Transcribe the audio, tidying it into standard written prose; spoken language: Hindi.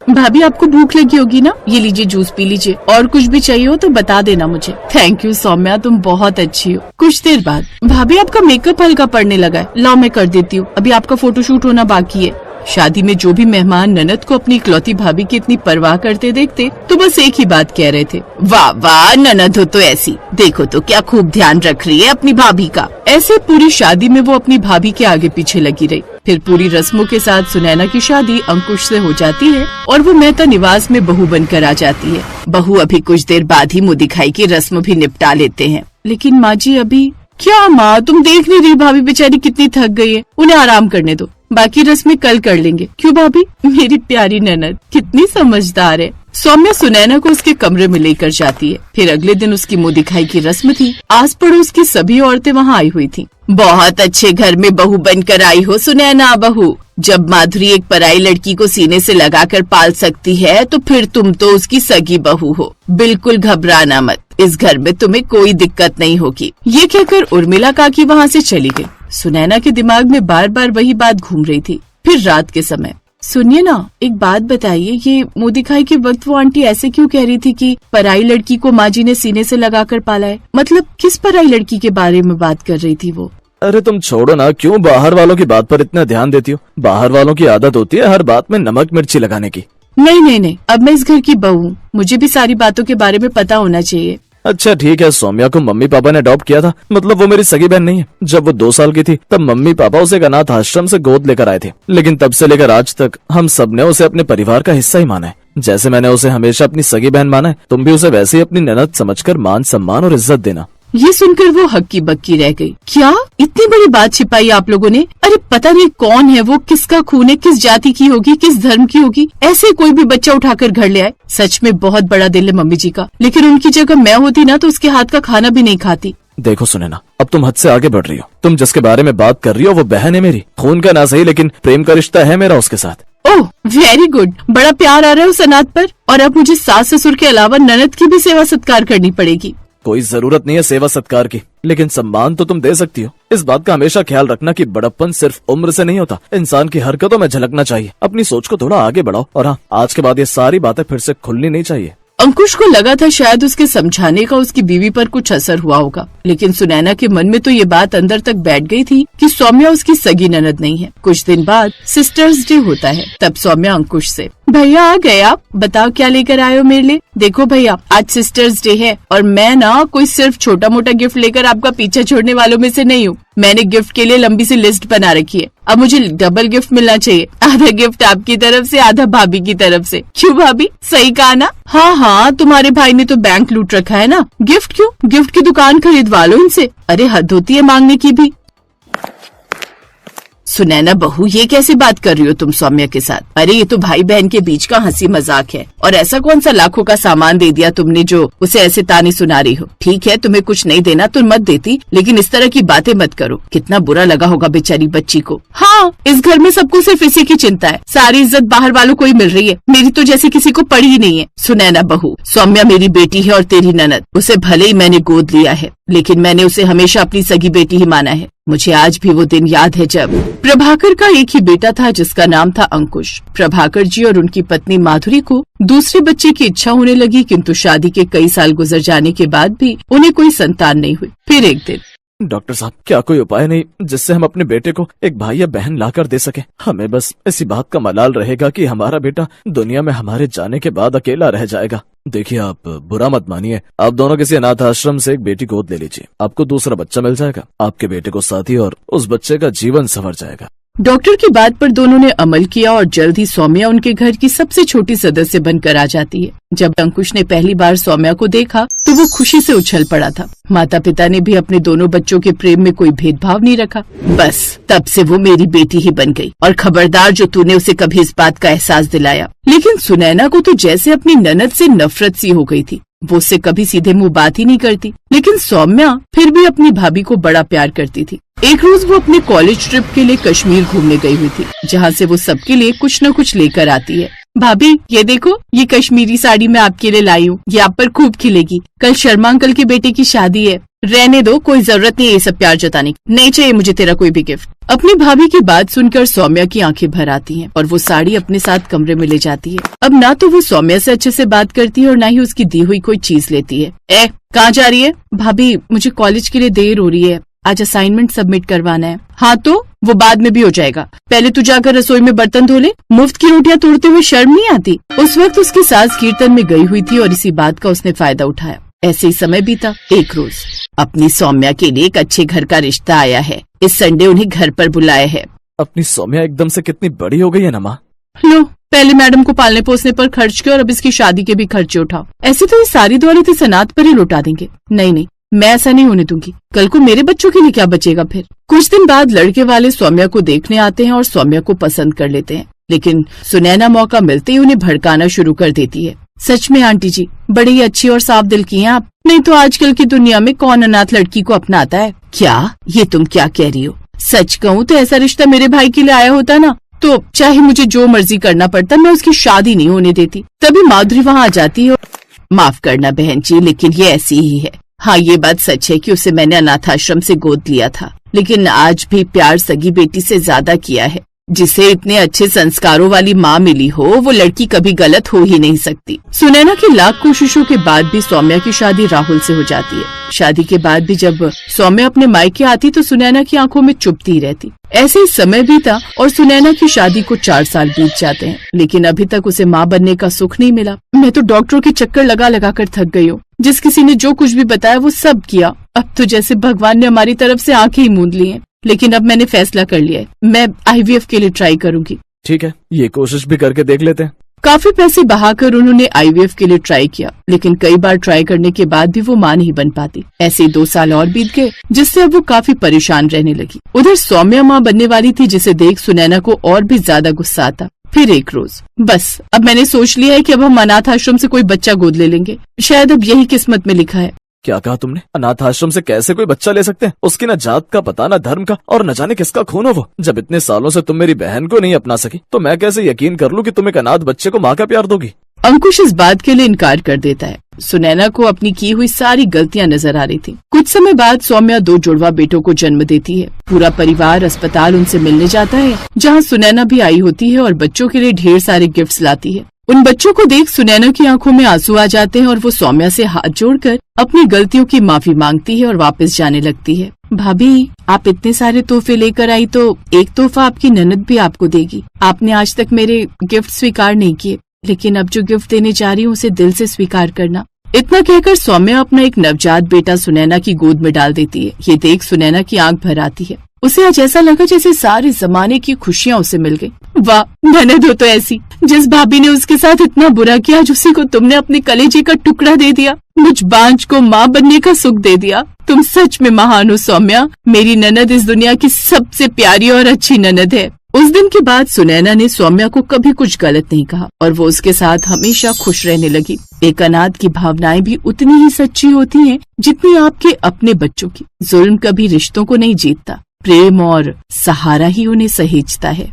भाभी आपको भूख लगी होगी ना, ये लीजिए जूस पी लीजिए, और कुछ भी चाहिए हो तो बता देना मुझे। थैंक यू सौम्या, तुम बहुत अच्छी हो। कुछ देर बाद, भाभी आपका मेकअप हल्का पड़ने लगा है, लाओ मैं कर देती हूँ, अभी आपका फोटोशूट होना बाकी है। शादी में जो भी मेहमान ननद को अपनी इकलौती भाभी की इतनी परवाह करते देखते तो बस एक ही बात कह रहे थे, वाह वाह ननद हो तो ऐसी, देखो तो क्या खूब ध्यान रख रही है अपनी भाभी का। ऐसे पूरी शादी में वो अपनी भाभी के आगे पीछे लगी रही। फिर पूरी रस्मों के साथ सुनैना की शादी अंकुश से हो जाती है और वो मेहता निवास में बहू बनकर आ जाती है। बहू अभी कुछ देर बाद ही मुँह दिखाई की रस्म भी निपटा लेते हैं। लेकिन माँ जी अभी क्या? माँ तुम देख नहीं रही भाभी बेचारी कितनी थक गई है, उन्हें आराम करने दो, बाकी रस्में कल कर लेंगे। क्यों भाभी? मेरी प्यारी ननद कितनी समझदार है। सौम्या सुनैना को उसके कमरे में लेकर जाती है। फिर अगले दिन उसकी मुँह दिखाई की रस्म थी। आस पड़ोस की सभी औरतें वहाँ आई हुई थी। बहुत अच्छे घर में बहू बनकर आई हो सुनैना बहू। जब माधुरी एक पराई लड़की को सीने से लगाकर पाल सकती है तो फिर तुम तो उसकी सगी बहू हो। बिल्कुल घबराना मत, इस घर में तुम्हें कोई दिक्कत नहीं होगी। ये कहकर उर्मिला काकी वहाँ से चली गई। सुनैना के दिमाग में बार बार वही बात घूम रही थी। फिर रात के समय, सुनिए ना एक बात बताइए, ये मुँह दिखाई के वक्त वो आंटी ऐसे क्यों कह रही थी कि पराई लड़की को माँ जी ने सीने से लगाकर पाला है? मतलब किस पराई लड़की के बारे में बात कर रही थी वो? अरे तुम छोड़ो ना, क्यों बाहर वालों की बात पर इतना ध्यान देती हो? बाहर वालों की आदत होती है हर बात में नमक मिर्ची लगाने की। नहीं, अब मैं इस घर की बहू हूँ, मुझे भी सारी बातों के बारे में पता होना चाहिए। अच्छा ठीक है, सौम्या को मम्मी पापा ने अडॉप्ट किया था, मतलब वो मेरी सगी बहन नहीं है। जब वो 2 साल की थी तब मम्मी पापा उसे एक अनाथ आश्रम से गोद लेकर आए थे, लेकिन तब से लेकर आज तक हम सब ने उसे अपने परिवार का हिस्सा ही माना है। जैसे मैंने उसे हमेशा अपनी सगी बहन माना है, तुम भी उसे वैसे ही अपनी ननद समझकर मान सम्मान और इज्जत देना। ये सुनकर वो हक्की बक्की रह गई। क्या इतनी बड़ी बात छिपाई आप लोगों ने? अरे पता नहीं कौन है वो, किसका खून है, किस जाति की होगी, किस धर्म की होगी, ऐसे कोई भी बच्चा उठाकर घर ले आए। सच में बहुत बड़ा दिल है मम्मी जी का, लेकिन उनकी जगह मैं होती ना तो उसके हाथ का खाना भी नहीं खाती। देखो सुनैना, अब तुम हद से आगे बढ़ रही हो। तुम जिसके बारे में बात कर रही हो वो बहन है मेरी, खून का ना सही लेकिन प्रेम का रिश्ता है मेरा उसके साथ। ओह वेरी गुड, बड़ा प्यार आ रहा है उस अनाथ पर, और अब मुझे सास ससुर के अलावा ननद की भी सेवा सत्कार करनी पड़ेगी। कोई जरूरत नहीं है सेवा सत्कार की, लेकिन सम्मान तो तुम दे सकती हो। इस बात का हमेशा ख्याल रखना कि बड़प्पन सिर्फ उम्र से नहीं होता, इंसान की हरकतों में झलकना चाहिए। अपनी सोच को थोड़ा आगे बढ़ाओ, और हाँ, आज के बाद ये सारी बातें फिर से खुलनी नहीं चाहिए। अंकुश को लगा था शायद उसके समझाने का उसकी बीवी पर कुछ असर हुआ होगा, लेकिन सुनैना के मन में तो ये बात अंदर तक बैठ गई थी कि सौम्या उसकी सगी ननद नहीं है। कुछ दिन बाद सिस्टर्स डे होता है, तब सौम्या अंकुश से, भैया आ गए आप, बताओ क्या लेकर आए हो मेरे लिए? देखो भैया आज सिस्टर्स डे है और मैं ना कोई सिर्फ छोटा मोटा गिफ्ट लेकर आपका पीछा छोड़ने वालों में से नहीं हूँ। मैंने गिफ्ट के लिए लंबी सी लिस्ट बना रखी है, अब मुझे डबल गिफ्ट मिलना चाहिए, आधा गिफ्ट आपकी तरफ से आधा भाभी की तरफ से। क्यों भाभी, सही कहा ना? हाँ, तुम्हारे भाई ने तो बैंक लूट रखा है ना, गिफ्ट क्यों? गिफ्ट की दुकान खरीदवा लो इनसे। अरे हद होती है मांगने की भी। सुनैना बहू, ये कैसे बात कर रही हो तुम सौम्या के साथ? अरे ये तो भाई बहन के बीच का हंसी मजाक है, और ऐसा कौन सा लाखों का सामान दे दिया तुमने जो उसे ऐसे ताने सुना रही हो? ठीक है तुम्हें कुछ नहीं देना तो मत देती, लेकिन इस तरह की बातें मत करो, कितना बुरा लगा होगा बेचारी बच्ची को। हाँ, इस घर में सबको सिर्फ इसी की चिंता है, सारी इज्जत बाहर वालों को ही मिल रही है, मेरी तो जैसे किसी को पड़ी ही नहीं है। सुनैना बहू, सौम्या मेरी बेटी है और तेरी ननद, उसे भले ही मैंने गोद लिया है, लेकिन मैंने उसे हमेशा अपनी सगी बेटी ही माना है। मुझे आज भी वो दिन याद है जब प्रभाकर का एक ही बेटा था जिसका नाम था अंकुश। प्रभाकर जी और उनकी पत्नी माधुरी को दूसरे बच्चे की इच्छा होने लगी, किंतु शादी के कई साल गुजर जाने के बाद भी उन्हें कोई संतान नहीं हुई। फिर एक दिन, डॉक्टर साहब क्या कोई उपाय नहीं जिससे हम अपने बेटे को एक भाई या बहन लाकर दे सके? हमें बस इसी बात का मलाल रहेगा कि हमारा बेटा दुनिया में हमारे जाने के बाद अकेला रह जाएगा। देखिए आप बुरा मत मानिए, आप दोनों किसी अनाथ आश्रम से एक बेटी गोद ले लीजिए, आपको दूसरा बच्चा मिल जाएगा, आपके बेटे को साथी, और उस बच्चे का जीवन संवर जाएगा। डॉक्टर की बात पर दोनों ने अमल किया और जल्द ही सौम्या उनके घर की सबसे छोटी सदस्य बनकर आ जाती है। जब अंकुश ने पहली बार सौम्या को देखा तो वो खुशी से उछल पड़ा था। माता पिता ने भी अपने दोनों बच्चों के प्रेम में कोई भेदभाव नहीं रखा। बस तब से वो मेरी बेटी ही बन गई, और खबरदार जो तूने उसे कभी इस बात का एहसास दिलाया। लेकिन सुनैना को तो जैसे अपनी ननद से नफरत सी हो गई थी, वो उससे कभी सीधे मुंह बात ही नहीं करती, लेकिन सौम्या फिर भी अपनी भाभी को बड़ा प्यार करती थी। एक रोज वो अपने कॉलेज ट्रिप के लिए कश्मीर घूमने गई हुई थी, जहाँ से वो सबके लिए कुछ न कुछ लेकर आती है। भाभी ये देखो, ये कश्मीरी साड़ी मैं आपके लिए लाई हूँ, ये आप पर खूब खिलेगी, कल शर्मा अंकल के बेटे की शादी है। रहने दो, कोई जरूरत नहीं है ये सब प्यार जताने की, नहीं चाहिए मुझे तेरा कोई भी गिफ्ट। अपनी भाभी की बात सुनकर सौम्या की आंखें भर आती हैं और वो साड़ी अपने साथ कमरे में ले जाती है। अब ना तो वो सौम्या से अच्छे से बात करती है और ना ही उसकी दी हुई कोई चीज लेती है। कहाँ जा रही है? भाभी मुझे कॉलेज के लिए देर हो रही है, आज असाइनमेंट सबमिट करवाना है। हाँ तो वो बाद में भी हो जाएगा, पहले तू जाकर रसोई में बर्तन धो ले, मुफ्त की रोटियां तोड़ते हुए शर्म नहीं आती। उस वक्त उसकी सास कीर्तन में गई हुई थी और इसी बात का उसने फायदा उठाया। ऐसे ही समय बीता। एक रोज अपनी सौम्या के लिए एक अच्छे घर का रिश्ता आया है, इस संडे उन्हें घर पर बुलाया है। अपनी सौम्या एकदम से कितनी बड़ी हो गई है ना माँ। लो पहले मैडम को पालने पोसने पर खर्च किया और अब इसकी शादी के भी खर्चे उठाओ। ऐसे तो ये सारी दौलत इस अनाथ पर ही लौटा देंगे। नहीं, मैं ऐसा नहीं होने दूंगी, कल को मेरे बच्चों के लिए क्या बचेगा फिर। कुछ दिन बाद लड़के वाले सौम्या को देखने आते हैं और सौम्या को पसंद कर लेते हैं, लेकिन सुनैना मौका मिलते ही उन्हें भड़काना शुरू कर देती है। सच में आंटी जी बड़ी ही अच्छी और साफ दिल की हैं आप, नहीं तो आजकल की दुनिया में कौन अनाथ लड़की को अपनाता है। क्या ये तुम क्या कह रही हो? सच कहूँ तो ऐसा रिश्ता मेरे भाई के लिए आया होता ना तो चाहे मुझे जो मर्जी करना पड़ता, मैं उसकी शादी नहीं होने देती। तभी माधुरी वहाँ आ जाती है। माफ करना बहन जी, लेकिन ये ऐसी ही है। हाँ ये बात सच है कि उसे मैंने अनाथाश्रम से गोद लिया था, लेकिन आज भी प्यार सगी बेटी से ज्यादा किया है। जिसे इतने अच्छे संस्कारों वाली माँ मिली हो वो लड़की कभी गलत हो ही नहीं सकती। सुनैना की लाख कोशिशों के बाद भी सौम्या की शादी राहुल से हो जाती है। शादी के बाद भी जब सौम्या अपने मायके आती तो सुनैना की आंखों में चुभती ही रहती। ऐसे ही समय बीता और सुनैना की शादी को 4 साल बीत जाते हैं, लेकिन अभी तक उसे माँ बनने का सुख नहीं मिला। मैं तो डॉक्टरों के चक्कर लगा लगा कर थक गई हूँ। जिस किसी ने जो कुछ भी बताया वो सब किया। अब तो जैसे भगवान ने हमारी तरफ से आंखें ही मूंद ली हैं। लेकिन अब मैंने फैसला कर लिया है, मैं IVF के लिए ट्राई करूंगी। ठीक है, ये कोशिश भी करके देख लेते हैं। काफी पैसे बहाकर उन्होंने IVF के लिए ट्राई किया, लेकिन कई बार ट्राई करने के बाद भी वो मां नहीं बन पाती। ऐसे ही 2 साल और बीत गए, जिससे अब वो काफी परेशान रहने लगी। उधर सौम्या मां बनने वाली थी, जिसे देख सुनैना को और भी ज्यादा गुस्सा आता। फिर एक रोज बस अब मैंने सोच लिया है कि अब हम अनाथ आश्रम से कोई बच्चा गोद ले लेंगे। शायद अब यही किस्मत में लिखा है। क्या कहा तुमने? अनाथ आश्रम से कैसे कोई बच्चा ले सकते हैं? उसकी न जात का पता, न धर्म का, और न जाने किसका खून हो वो। जब इतने सालों से तुम मेरी बहन को नहीं अपना सकी तो मैं कैसे यकीन कर लूं कि तुम एक अनाथ बच्चे को माँ का प्यार दोगी। अंकुश इस बात के लिए इनकार कर देता है। सुनैना को अपनी की हुई सारी गलतियां नजर आ रही थी। कुछ समय बाद सौम्या 2 जुड़वा बेटों को जन्म देती है। पूरा परिवार अस्पताल उनसे मिलने जाता है, जहां सुनैना भी आई होती है और बच्चों के लिए ढेर सारे गिफ्ट्स लाती है। उन बच्चों को देख सुनैना की आंखों में आंसू आ जाते हैं और वो सौम्या से हाथ जोड़कर अपनी गलतियों की माफी मांगती है और वापस जाने लगती है। भाभी आप इतने सारे तोहफे लेकर आई तो एक तोहफा आपकी ननद भी आपको देगी। आपने आज तक मेरे गिफ्ट स्वीकार नहीं किए, लेकिन अब जो गिफ्ट देने जा रही हूँ उसे दिल से स्वीकार करना। इतना कहकर सौम्या अपना एक नवजात बेटा सुनैना की गोद में डाल देती है। ये देख सुनैना की आंख भर आती है। उसे आज ऐसा लगा जैसे सारे जमाने की खुशियाँ उसे मिल गई। वाह ननद हो तो ऐसी, जिस भाभी ने उसके साथ इतना बुरा किया आज उसी को तुमने अपने कलेजे का टुकड़ा दे दिया, मुझ बांझ को माँ बनने का सुख दे दिया। तुम सच में महान हो सौम्या। मेरी ननद इस दुनिया की सबसे प्यारी और अच्छी ननद है। उस दिन के बाद सुनैना ने सौम्या को कभी कुछ गलत नहीं कहा और वो उसके साथ हमेशा खुश रहने लगी। एक अनाथ की भावनाएं भी उतनी ही सच्ची होती हैं जितनी आपके अपने बच्चों की। जुल्म कभी रिश्तों को नहीं जीतता, प्रेम और सहारा ही उन्हें सहेजता है।